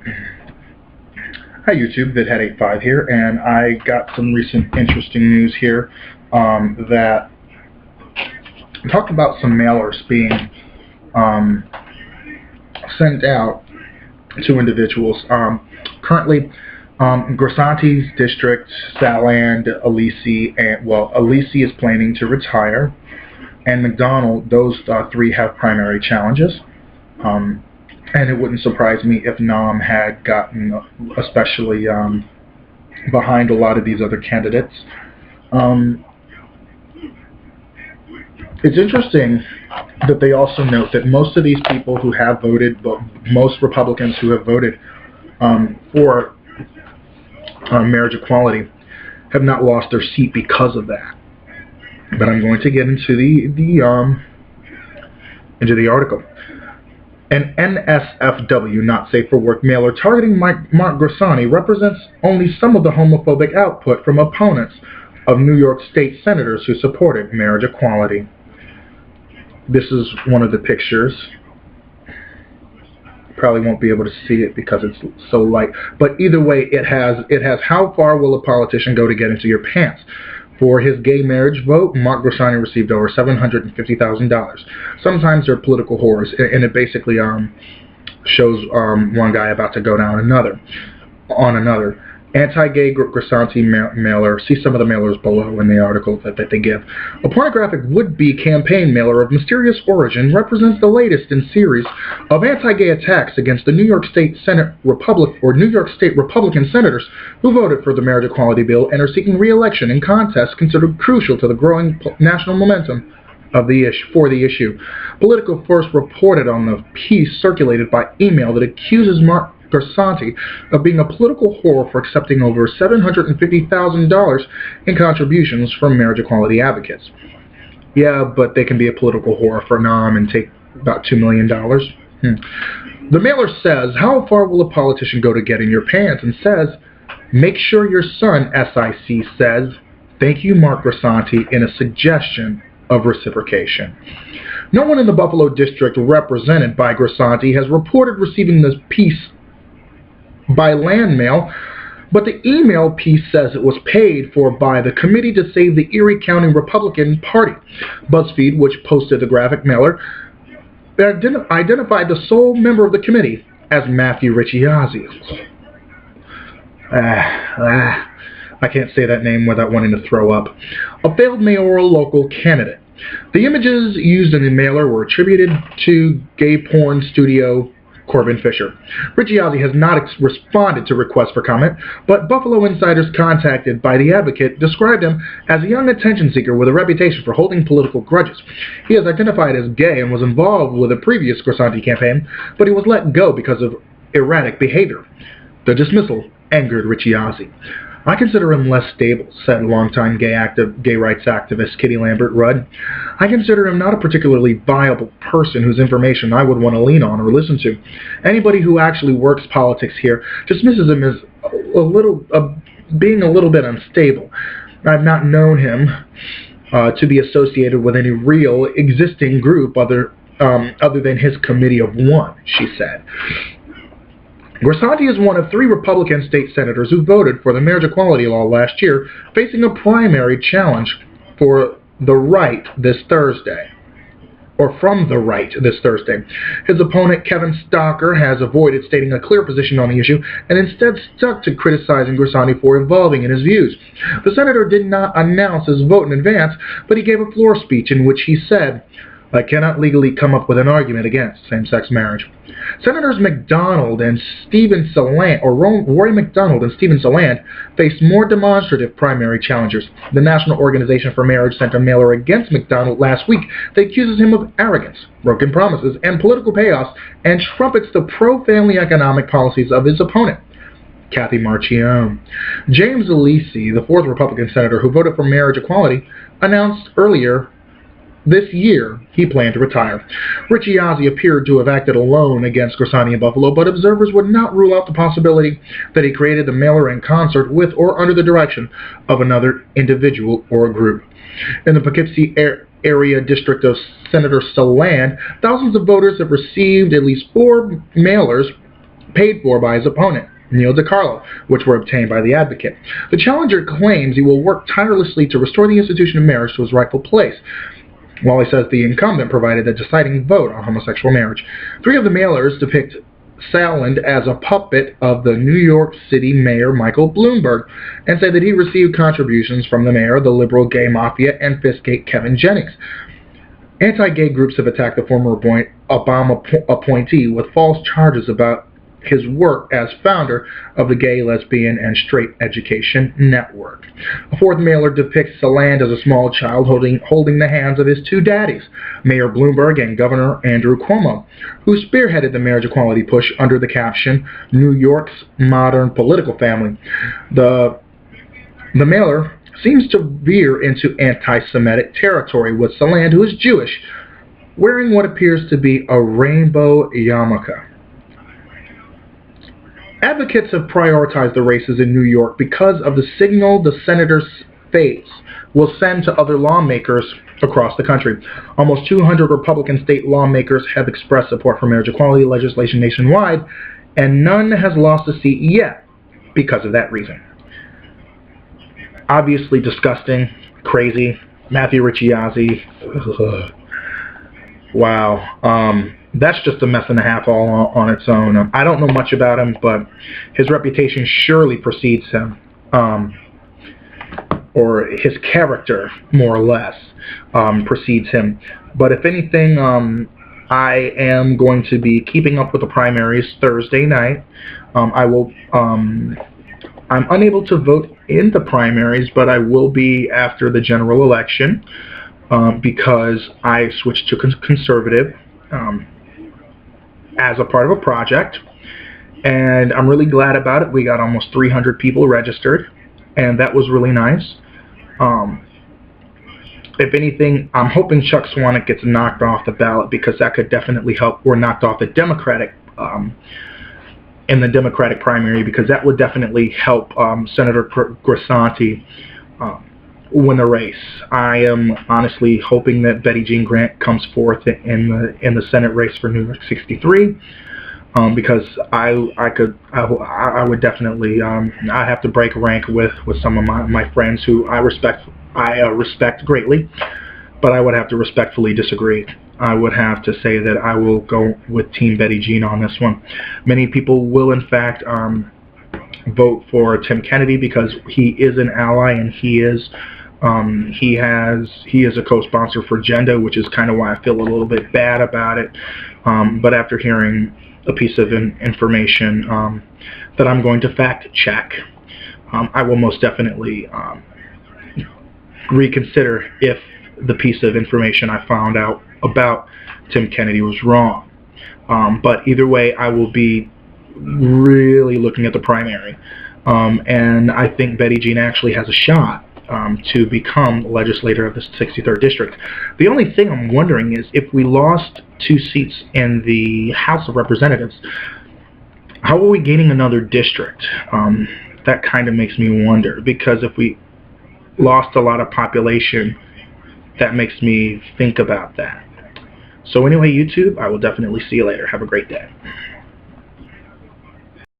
Hi YouTube, VidHead85 here, and I got some recent interesting news here that talked about some mailers being sent out to individuals. Currently, Grisanti's district, Saland, Alisi, and Alisi is planning to retire, and McDonald, those three have primary challenges. And it wouldn't surprise me if Nam had gotten especially behind a lot of these other candidates. It's interesting that they also note that most of these people who have voted, most Republicans who have voted for marriage equality, have not lost their seat because of that. But I'm going to get into the article. An NSFW, not safe for work mailer targeting Mark Grisanti represents only some of the homophobic output from opponents of New York State senators who supported marriage equality. This is one of the pictures. Probably won't be able to see it because it's so light. But either way, it has how far will a politician go to get into your pants? For his gay marriage vote, Mark Grisanti received over $750,000. Sometimes they're political whores, and it basically shows one guy about to go down on another. Anti-gay Grisanti mailer. See some of the mailers below in the article that they give. A pornographic would-be campaign mailer of mysterious origin represents the latest in series of anti-gay attacks against the New York State New York State Republican senators who voted for the marriage equality bill and are seeking re-election in contests considered crucial to the growing national momentum of the issue. Politico first reported on the piece circulated by email that accuses Mark Grisanti of being a political whore for accepting over $750,000 in contributions from marriage equality advocates. Yeah, but they can be a political whore for Nam and take about $2 million. The mailer says, how far will a politician go to get in your pants? And says, make sure your son, SIC says, thank you, Mark Grisanti, in a suggestion of reciprocation. No one in the Buffalo district represented by Grisanti has reported receiving this piece by land mail, but the email piece says it was paid for by the Committee to Save the Erie County Republican Party. BuzzFeed, which posted the graphic mailer, identified the sole member of the committee as Matthew Ricciazzi. I can't say that name without wanting to throw up. A failed mayoral local candidate. The images used in the mailer were attributed to gay porn studio Corbin Fisher. Ricciazzi has not responded to requests for comment, but Buffalo insiders contacted by the advocate described him as a young attention seeker with a reputation for holding political grudges. He is identified as gay and was involved with a previous Grisanti campaign, but he was let go because of erratic behavior. The dismissal angered Ricciazzi. I consider him less stable, said longtime gay rights activist Kitty Lambert Rudd. I consider him not a particularly viable person whose information I would want to lean on or listen to. Anybody who actually works politics here dismisses him as being a little bit unstable. I've not known him to be associated with any real existing group other than his committee of one, she said. Grisanti is one of 3 Republican state senators who voted for the marriage equality law last year, facing a primary challenge for the right this Thursday. Or from the right this Thursday. His opponent, Kevin Stocker, has avoided stating a clear position on the issue and instead stuck to criticizing Grisanti for evolving in his views. The senator did not announce his vote in advance, but he gave a floor speech in which he said, I cannot legally come up with an argument against same-sex marriage. Senators McDonald and Stephen Saland, or Rory McDonald and Stephen Saland, faced more demonstrative primary challengers. The National Organization for Marriage sent a mailer against McDonald last week that accuses him of arrogance, broken promises, and political payoffs, and trumpets the pro-family economic policies of his opponent, Kathy Marchione. James Alisi, the 4th Republican senator who voted for marriage equality, announced earlier this year he planned to retire. Ricciazzi appeared to have acted alone against Grisanti in Buffalo, but observers would not rule out the possibility that he created the mailer in concert with or under the direction of another individual or group. In the Poughkeepsie area district of Senator Saland, thousands of voters have received at least 4 mailers paid for by his opponent, Neil DiCarlo, which were obtained by the advocate. The challenger claims he will work tirelessly to restore the institution of marriage to its rightful place, while he says the incumbent provided the deciding vote on homosexual marriage. 3 of the mailers depict Saland as a puppet of the New York City Mayor Michael Bloomberg and say that he received contributions from the mayor, the liberal gay mafia, and Fiskgate Kevin Jennings. Anti-gay groups have attacked the former Obama appointee with false charges about his work as founder of the Gay, Lesbian, and Straight Education Network. A 4th mailer depicts Saland as a small child holding the hands of his 2 daddies, Mayor Bloomberg and Governor Andrew Cuomo, who spearheaded the marriage equality push under the caption, "New York's Modern Political Family." The mailer seems to veer into anti-Semitic territory, with Saland, who is Jewish, wearing what appears to be a rainbow yarmulke. Advocates have prioritized the races in New York because of the signal the senator's fates will send to other lawmakers across the country. Almost 200 Republican state lawmakers have expressed support for marriage equality legislation nationwide, and none has lost a seat yet because of that reason. Obviously disgusting, crazy, Matthew Ricciazzi. Wow. That's just a mess and a half all on its own. I don't know much about him, but his reputation surely precedes him, or his character, more or less, precedes him. But if anything, I am going to be keeping up with the primaries Thursday night. I'm unable to vote in the primaries, but I will be after the general election because I switched to conservative. As a part of a project, and I'm really glad about it. We got almost 300 people registered, and that was really nice. If anything, I'm hoping Chuck Swanwick gets knocked off the ballot, because that could definitely help, or knocked off the Democratic in the Democratic primary, because that would definitely help Senator Grisanti win the race. I am honestly hoping that Betty Jean Grant comes forth in the Senate race for New York 63, because I would definitely I have to break rank with some of my friends who I respect greatly, but I would have to respectfully disagree. I would have to say that I will go with Team Betty Jean on this one. Many people will in fact vote for Tim Kennedy because he is an ally, and he is a co-sponsor for Genda, which is kind of why I feel a little bit bad about it. But after hearing a piece of information that I'm going to fact check, I will most definitely reconsider if the piece of information I found out about Tim Kennedy was wrong. But either way, I will be really looking at the primary, and I think Betty Jean actually has a shot to become legislator of the 63rd District. The only thing I'm wondering is, if we lost 2 seats in the House of Representatives, how are we gaining another district? That kind of makes me wonder, because if we lost a lot of population, that makes me think about that. So anyway, YouTube, I will definitely see you later. Have a great day.